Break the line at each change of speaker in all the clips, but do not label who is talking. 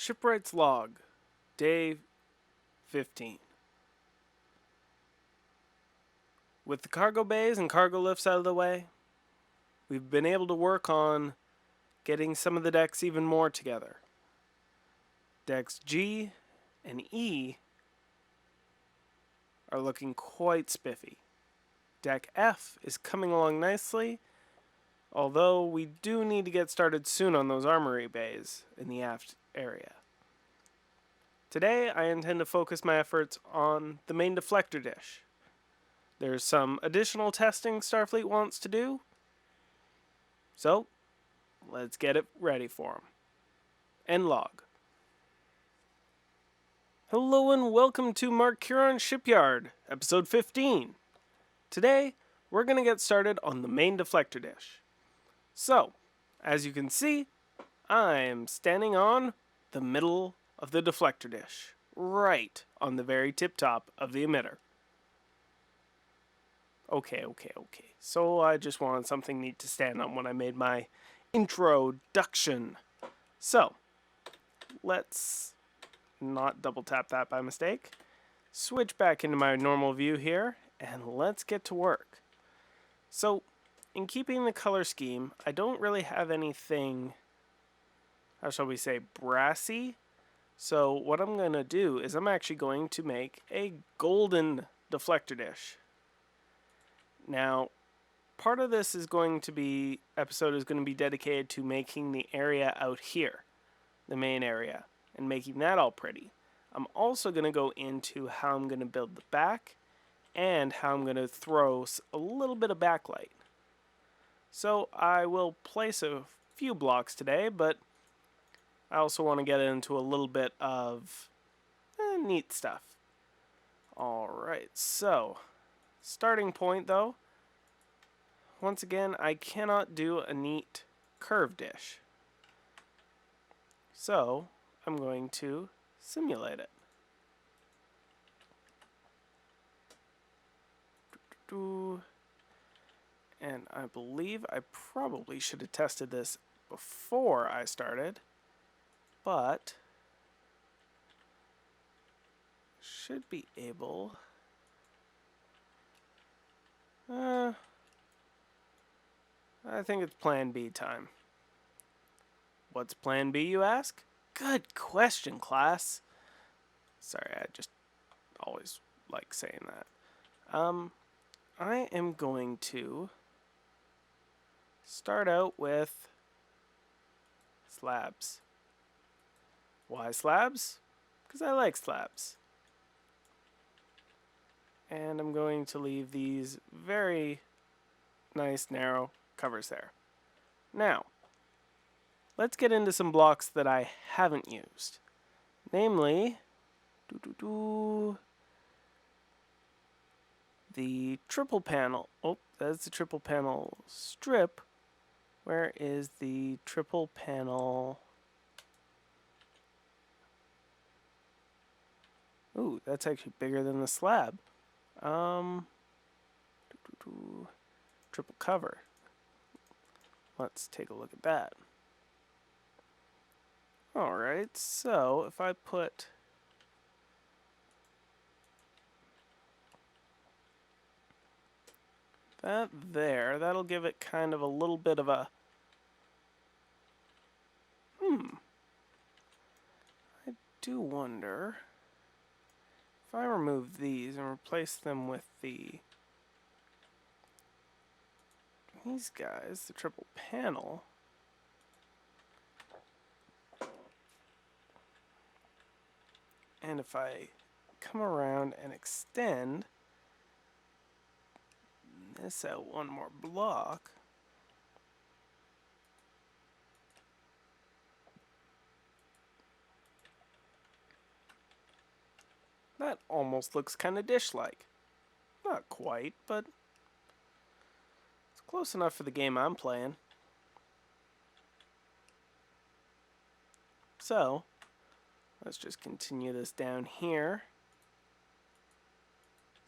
Shipwright's log, day 15. With the cargo bays and cargo lifts out of the way, we've been able to work on getting some of the decks even more together. Decks G and E are looking quite spiffy. Deck F is coming along nicely, although we do need to get started soon on those armory bays in the aft area. Today I intend to focus my efforts on the main deflector dish. There's some additional testing Starfleet wants to do, so let's get it ready for them. End log. Hello and welcome to Markiron Shipyard, episode 15. Today, we're going to get started on the main deflector dish. So, as you can see, I'm standing on the middle of the deflector dish, right on the very tip top of the emitter. Okay. So I just wanted something neat to stand on when I made my introduction. So, let's not double tap that by mistake. Switch back into my normal view here, and let's get to work. So, in keeping the color scheme, I don't really have anything, how shall we say, brassy. So what I'm going to do is I'm actually going to make a golden deflector dish. Now, part of this is going to be, episode is going to be dedicated to making the area out here, the main area, and making that all pretty. I'm also going to go into how I'm going to build the back and how I'm going to throw a little bit of backlight. So I will place a few blocks today, but I also want to get into a little bit of neat stuff. Alright, so starting point though, once again I cannot do a neat curved dish. So I'm going to simulate it. And I believe I probably should have tested this before I started, but should be able. I think it's plan B time. What's plan B, you ask? Good question, class. Sorry, I just always like saying that. I am going to start out with slabs. Why slabs? Because I like slabs. And I'm going to leave these very nice narrow covers there. Now, let's get into some blocks that I haven't used. Namely, the triple panel. Oh, that's the triple panel strip. Where is the triple panel? Ooh, that's actually bigger than the slab. Triple cover. Let's take a look at that. Alright, so if I put that there, that'll give it kind of a little bit of a I do wonder if I remove these and replace them with these guys, the triple panel. And if I come around and extend this out one more block, that almost looks kind of dish-like. Not quite, but it's close enough for the game I'm playing. So, let's just continue this down here.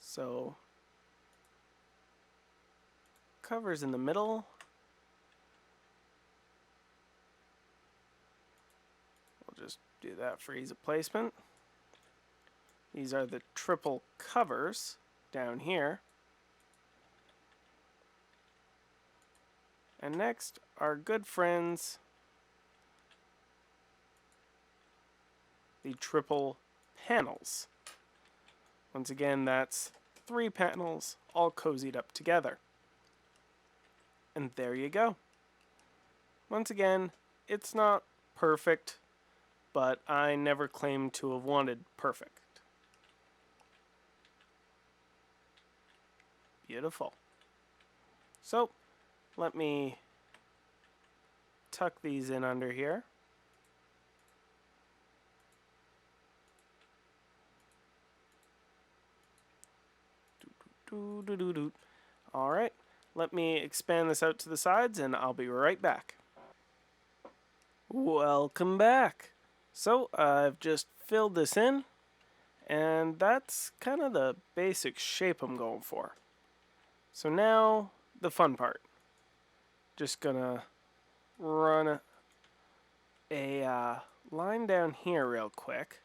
So, covers in the middle. We'll just do that for ease of placement. These are the triple covers down here. And next, our good friends, the triple panels. Once again, that's 3 panels all cozied up together. And there you go. Once again, it's not perfect, but I never claimed to have wanted perfect. Beautiful. So, let me tuck these in under here. Alright, let me expand this out to the sides and I'll be right back. Welcome back. So I've just filled this in, and that's kind of the basic shape I'm going for. So now the fun part. Just gonna run a line down here real quick.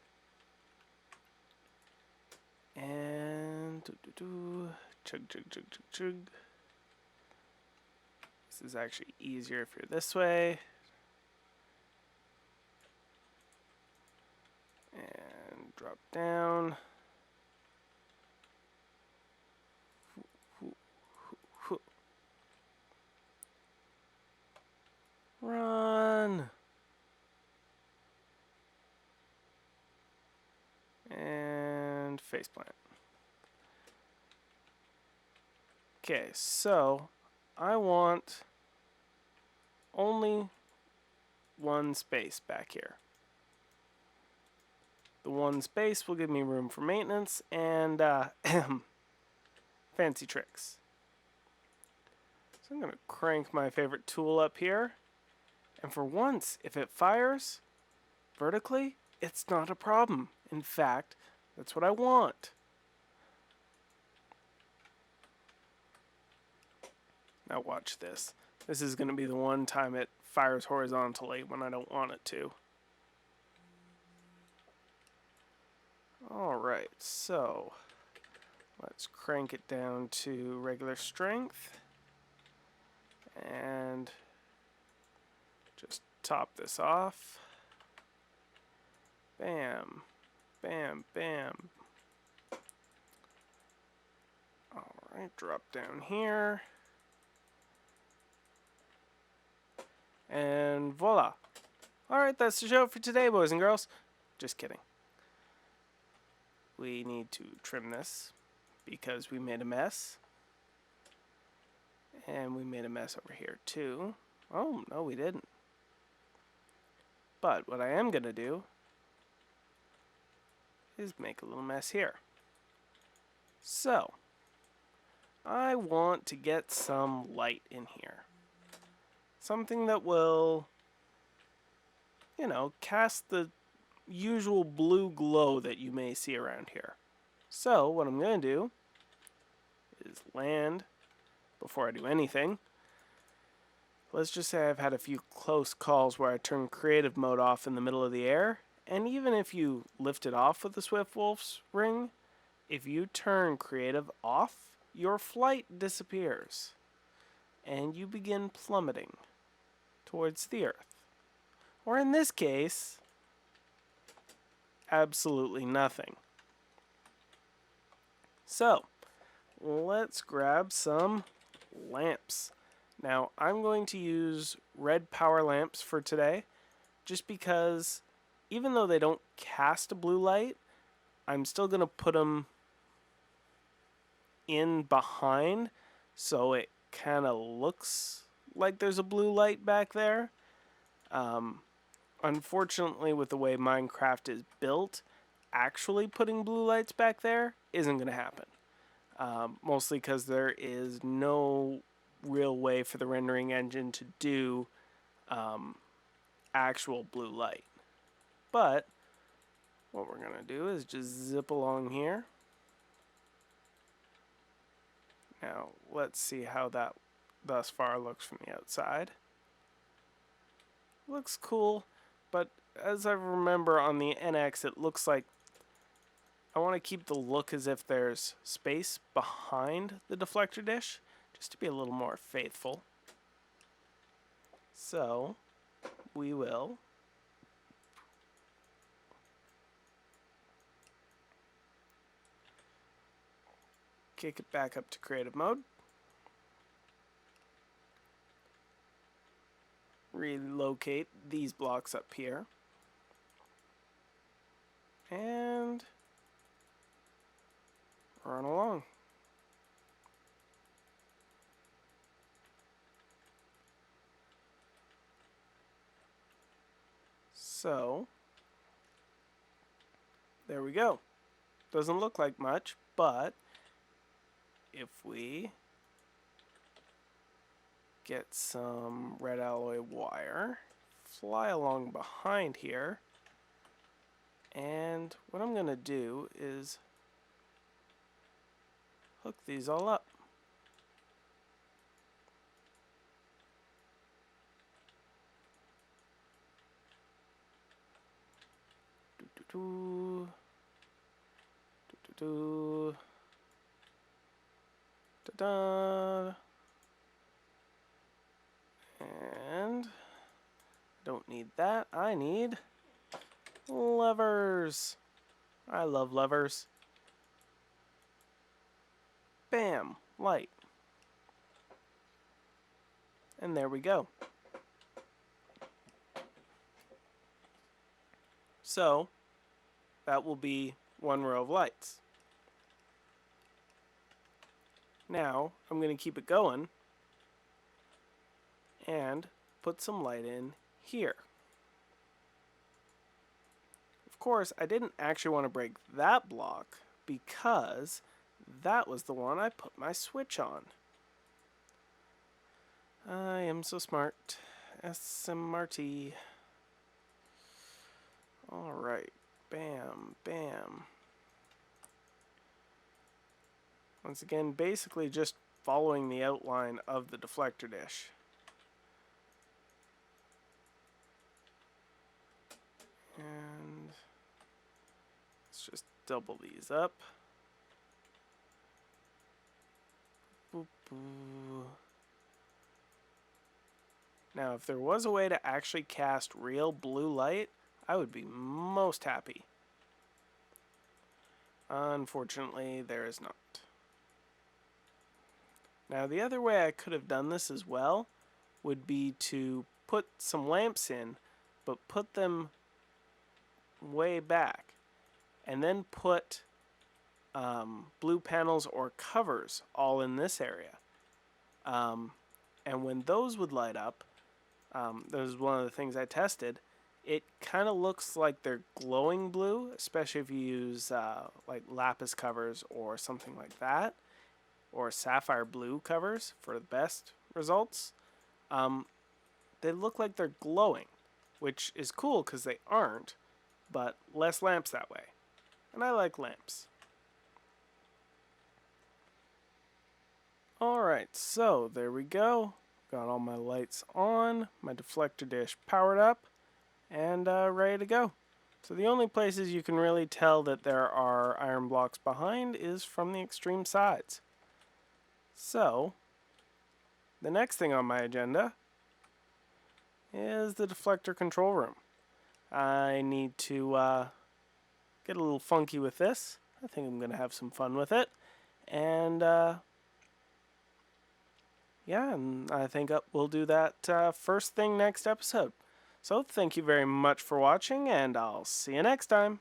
And chug, chug, chug, chug, chug. This is actually easier if you're this way. And drop down. Run. And faceplant. Okay, so I want only one space back here. The one space will give me room for maintenance and fancy tricks. So I'm going to crank my favorite tool up here. And for once, if it fires vertically, it's not a problem. In fact, that's what I want. Now watch this. This is going to be the one time it fires horizontally when I don't want it to. Alright, so let's crank it down to regular strength and just top this off. Bam, bam, bam. Alright, drop down here. And voila. Alright, that's the show for today, boys and girls. Just kidding. We need to trim this because we made a mess. And we made a mess over here too. Oh, no we didn't. But what I am going to do is make a little mess here. So, I want to get some light in here. Something that will, you know, cast the usual blue glow that you may see around here. So what I'm going to do is land before I do anything. Let's just say I've had a few close calls where I turn creative mode off in the middle of the air, and even if you lift it off with the Swift Wolf's ring, if you turn creative off, your flight disappears and you begin plummeting towards the earth. Or in this case, absolutely nothing. So, let's grab some lamps. Now, I'm going to use red power lamps for today, just because even though they don't cast a blue light, I'm still going to put them in behind so it kind of looks like there's a blue light back there. Unfortunately, with the way Minecraft is built, actually putting blue lights back there isn't going to happen. Mostly because there is no real way for the rendering engine to do actual blue light. But what we're going to do is just zip along here. Now, let's see how that thus far looks from the outside. Looks cool, but as I remember on the NX, it looks like I want to keep the look as if there's space behind the deflector dish, just to be a little more faithful. So we will kick it back up to creative mode. Relocate these blocks up here. And run along. So there we go. Doesn't look like much, but if we get some red alloy wire, fly along behind here, and what I'm going to do is hook these all up. Ta-da. And don't need that. I need levers. I love levers. Bam, light. And there we go. So that will be one row of lights. Now I'm going to keep it going and put some light in here. Of course, I didn't actually want to break that block because that was the one I put my switch on. I am so smart. SMRT. Alright. Bam, bam. Once again, basically just following the outline of the deflector dish. And let's just double these up. Boop, boop. Now, if there was a way to actually cast real blue light, I would be most happy. Unfortunately, there is not. Now, the other way I could have done this as well would be to put some lamps in, but put them way back, and then put blue panels or covers all in this area. And when those would light up, that was one of the things I tested, it kind of looks like they're glowing blue, especially if you use like lapis covers or something like that, or sapphire blue covers for the best results. They look like they're glowing, which is cool because they aren't, but less lamps that way. And I like lamps. Alright, so there we go. Got all my lights on, my deflector dish powered up, and ready to go. So the only places you can really tell that there are iron blocks behind is from the extreme sides. So, the next thing on my agenda is the deflector control room. I need to get a little funky with this. I think I'm going to have some fun with it. And yeah, and I think we'll do that first thing next episode. So thank you very much for watching, and I'll see you next time.